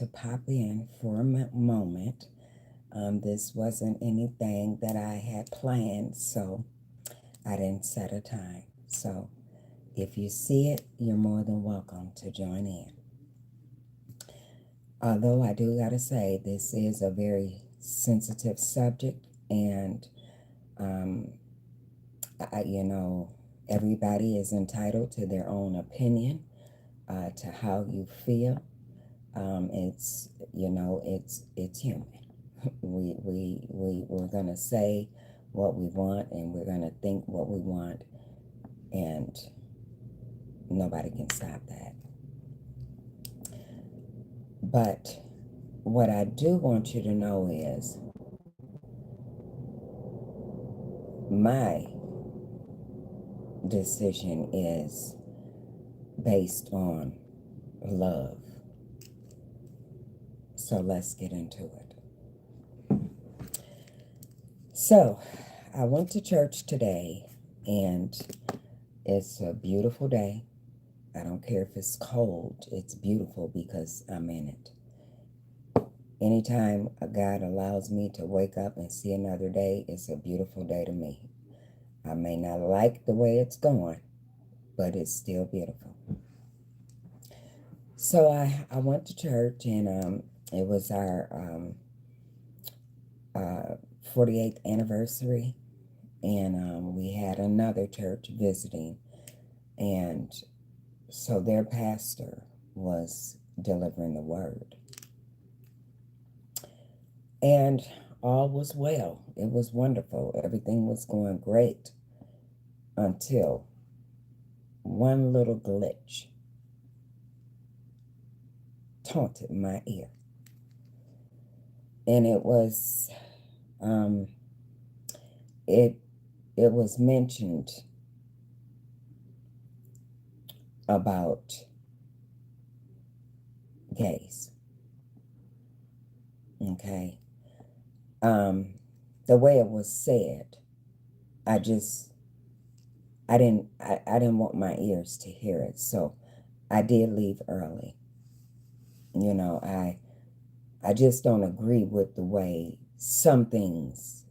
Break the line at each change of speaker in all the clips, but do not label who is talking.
to pop in for a moment. This wasn't anything that I had planned, so I didn't set a time. So if you see it, you're more than welcome to join in. Although I do gotta say, this is a very sensitive subject, and um, everybody is entitled to their own opinion, to how you feel. It's human. We're gonna say what we want, and we're gonna think what we want, and nobody can stop that. But what I do want you to know is my decision is based on love. So let's get into it. So I went to church today, and it's a beautiful day. I don't care if it's cold. It's beautiful because I'm in it. Anytime God allows me to wake up and see another day, it's a beautiful day to me. I may not like the way it's going, but it's still beautiful. So I went to church, and it was our 48th anniversary, and we had another church visiting, and so their pastor was delivering the word. And all was well. It was wonderful. Everything was going great until one little glitch taunted my ear. And it was it was mentioned about gays. Okay. The way it was said, I didn't want my ears to hear it, so I did leave early. I just don't agree with the way some things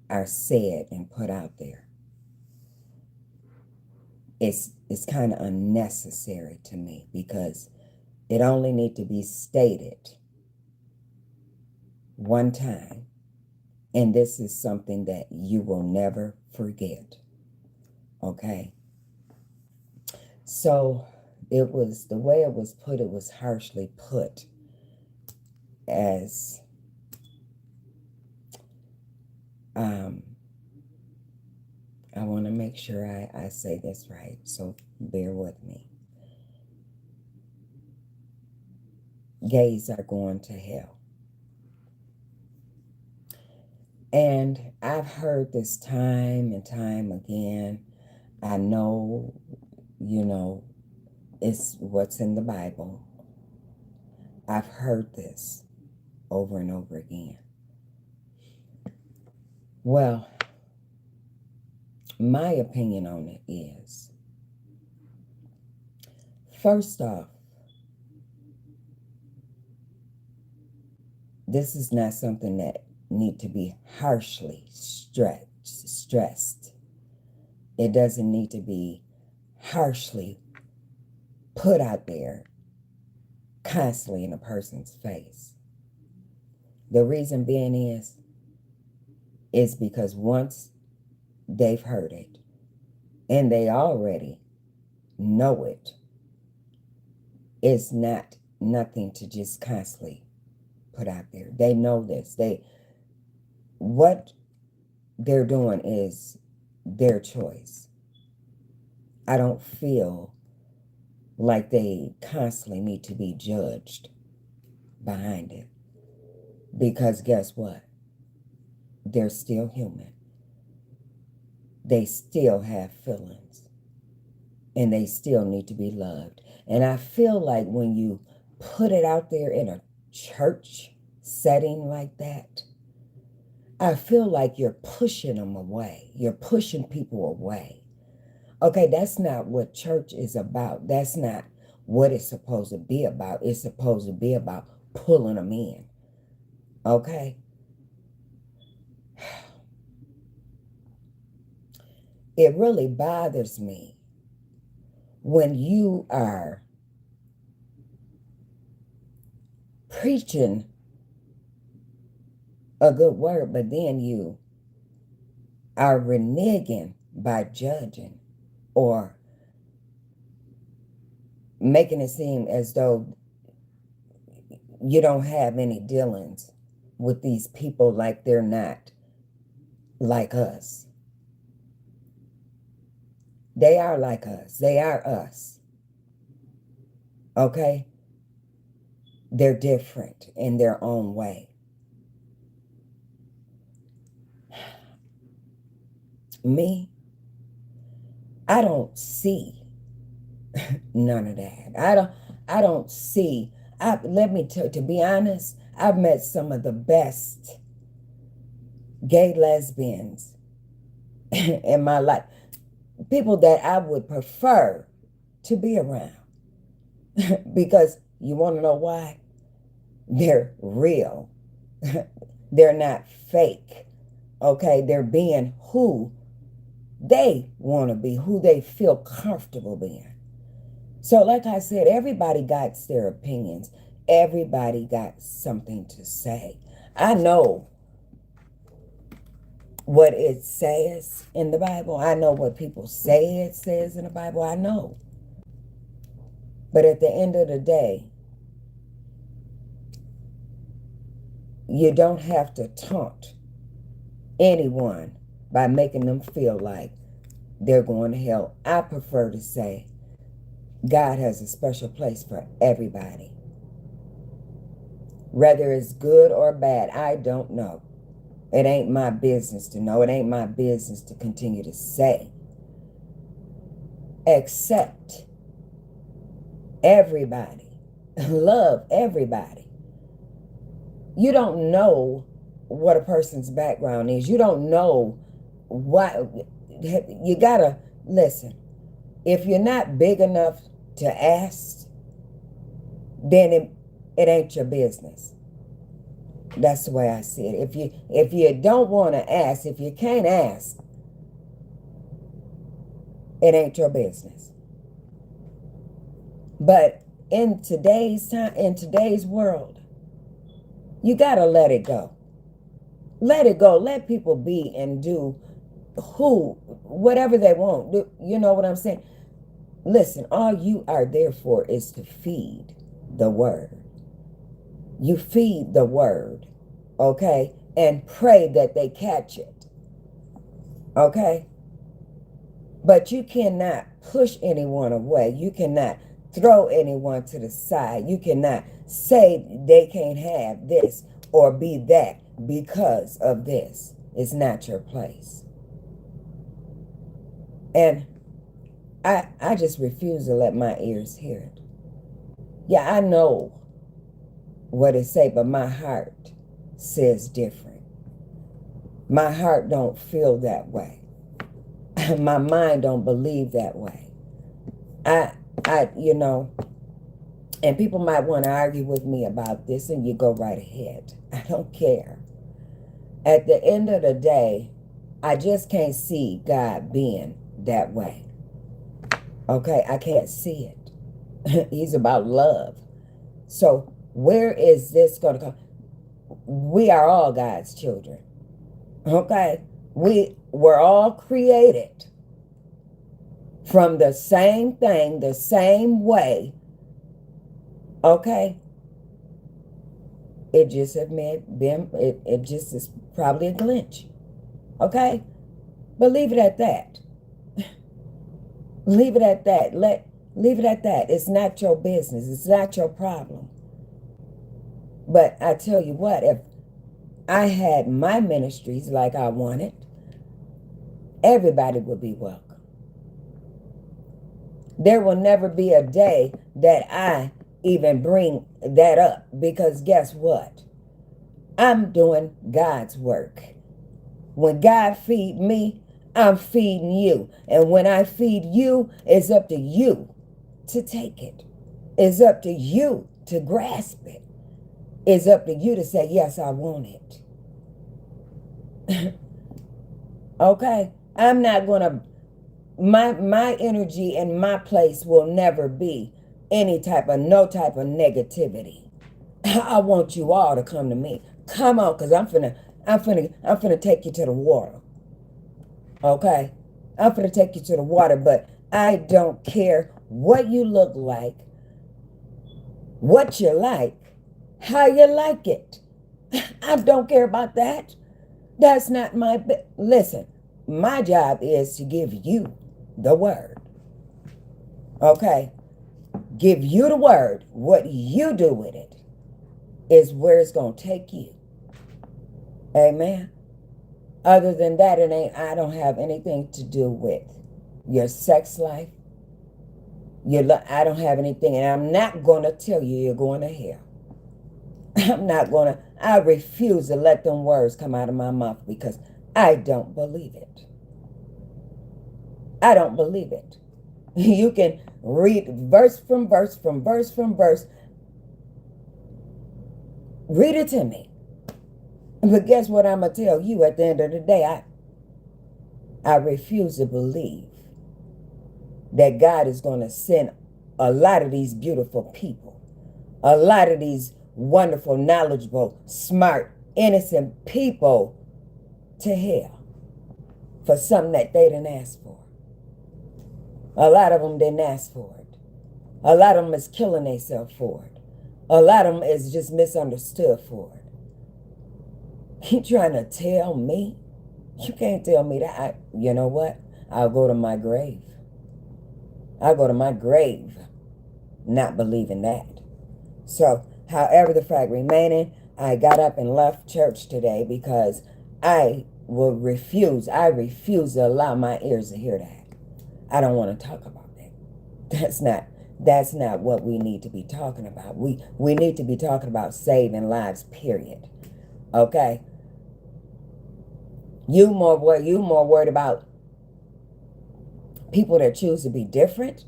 are said and put out there. It's kind of unnecessary to me, because it only need to be stated one time, and this is something that you will never forget. Okay? So it was, the way it was put, it was harshly put as I want to make sure I say this right, so bear with me. Gays are going to hell. And I've heard this time and time again. I know, it's what's in the Bible. I've heard this over and over again. Well, my opinion on it is, first off, this is not something that need to be harshly stressed. It doesn't need to be harshly put out there constantly in a person's face. The reason being is because once they've heard it and they already know it, it's not nothing to just constantly put out there. They know this. What they're doing is their choice. I don't feel like they constantly need to be judged behind it, because guess what? They're still human. They still have feelings, and they still need to be loved. And I feel like when you put it out there in a church setting like that, I feel like you're pushing them away. You're pushing people away. Okay, that's not what church is about. That's not what it's supposed to be about. It's supposed to be about pulling them in. Okay? It really bothers me when you are preaching a good word, but then you are reneging by judging or making it seem as though you don't have any dealings with these people like they're not like us. They are like us. They are us. Okay? They're different in their own way. Me, I don't see none of that. I don't see. To be honest, I've met some of the best gay lesbians in my life. People that I would prefer to be around. Because you want to know why? They're real. They're not fake. Okay? They're being who they want to be, who they feel comfortable being. So like I said, everybody got their opinions. Everybody got something to say. I know what it says in the Bible. I know what people say it says in the Bible. I know. But at the end of the day, you don't have to taunt anyone by making them feel like they're going to hell. I prefer to say God has a special place for everybody. Whether it's good or bad, I don't know. It ain't my business to know. It ain't my business to continue to say. Accept everybody. Love everybody. You don't know what a person's background is. You don't know why. You gotta listen. If you're not big enough to ask, then it ain't your business. That's the way I see it. If you don't want to ask, if you can't ask, it ain't your business. But in today's time, in today's world, you gotta let it go. Let it go. Let people be and do whatever they want. You know what I'm saying? Listen, all you are there for is to feed the word. You feed the word, okay? And pray that they catch it, okay? But you cannot push anyone away. You cannot throw anyone to the side. You cannot say they can't have this or be that because of this. It's not your place. And I just refuse to let my ears hear it. Yeah, I know what it say, but my heart says different. My heart don't feel that way. My mind don't believe that way. And people might want to argue with me about this, and you go right ahead. I don't care. At the end of the day, I just can't see God being that way. Okay, I can't see it. He's about love. So where is this going to come? We are all God's children. Okay? We were all created from the same thing, the same way. Okay? It just it just is probably a glitch. Okay? But leave it at that. Leave it at that. Leave it at that. It's not your business. It's not your problem. But I tell you what, if I had my ministries like I wanted, everybody would be welcome. There will never be a day that I even bring that up, because guess what? I'm doing God's work. When God feed me, I'm feeding you. And when I feed you, it's up to you to take it. It's up to you to grasp it. It's up to you to say, yes, I want it. Okay? I'm not going to, my energy and my place will never be no type of negativity. I want you all to come to me. Come on, because I'm finna take you to the water. Okay? I'm finna take you to the water, but I don't care what you look like, what you like, how you like it. I don't care about that. That's not listen, my job is to give you the word. Okay? Give you the word. What you do with it is where it's going to take you. Amen. Other than that, I don't have anything to do with your sex life. I don't have anything, and I'm not going to tell you you're going to hell. I refuse to let them words come out of my mouth because I don't believe it. I don't believe it. You can read verse from verse from verse from verse. Read it to me. But guess what I'm going to tell you at the end of the day? I refuse to believe that God is going to send a lot of these beautiful people, a lot of these wonderful, knowledgeable, smart, innocent people to hell for something that they didn't ask for. A lot of them didn't ask for it. A lot of them is killing themselves for it. A lot of them is just misunderstood for it. You trying to tell me? You can't tell me that. You know what? I'll go to my grave. I'll go to my grave not believing that. So, however the fact remaining, I got up and left church today because I refuse to allow my ears to hear that. I don't want to talk about that. That's not what we need to be talking about. We need to be talking about saving lives, period. Okay? You more worried about people that choose to be different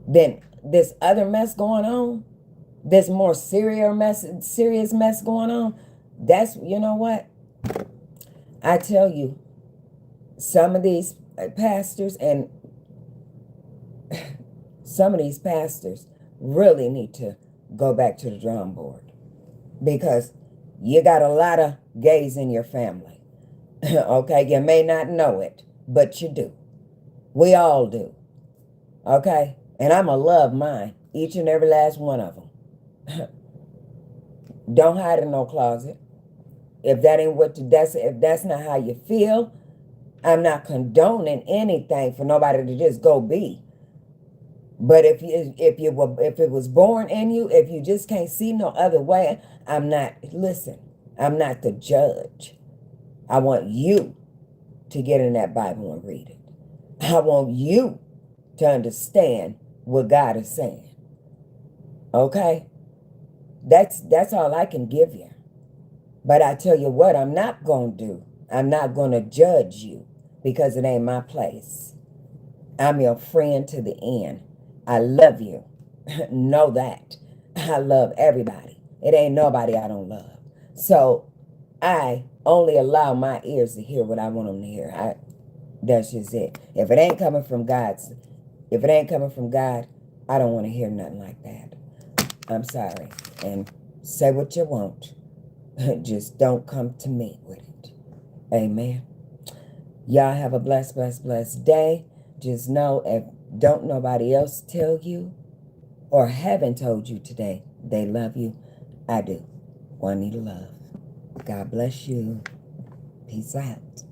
than this other mess going on. This more serious mess going on. That's, you know what? I tell you, some of these pastors really need to go back to the drawing board because you got a lot of gays in your family. Okay, you may not know it, but you do. We all do. Okay, and I'm going to love mine, each and every last one of them. Don't hide in no closet. If that's not how you feel, I'm not condoning anything for nobody to just go be. But if it was born in you, if you just can't see no other way, I'm not the judge. I want you to get in that Bible and read it. I want you to understand what God is saying. Okay? That's all I can give you. But I tell you what I'm not going to do. I'm not going to judge you because it ain't my place. I'm your friend to the end. I love you. Know that. I love everybody. It ain't nobody I don't love. So I only allow my ears to hear what I want them to hear. That's just it. If it ain't coming from God, I don't want to hear nothing like that. I'm sorry. And say what you want. Just don't come to me with it. Amen. Y'all have a blessed, blessed, blessed day. Just know if don't nobody else tell you or haven't told you today they love you, I do. Juanita Love. God bless you. Peace out.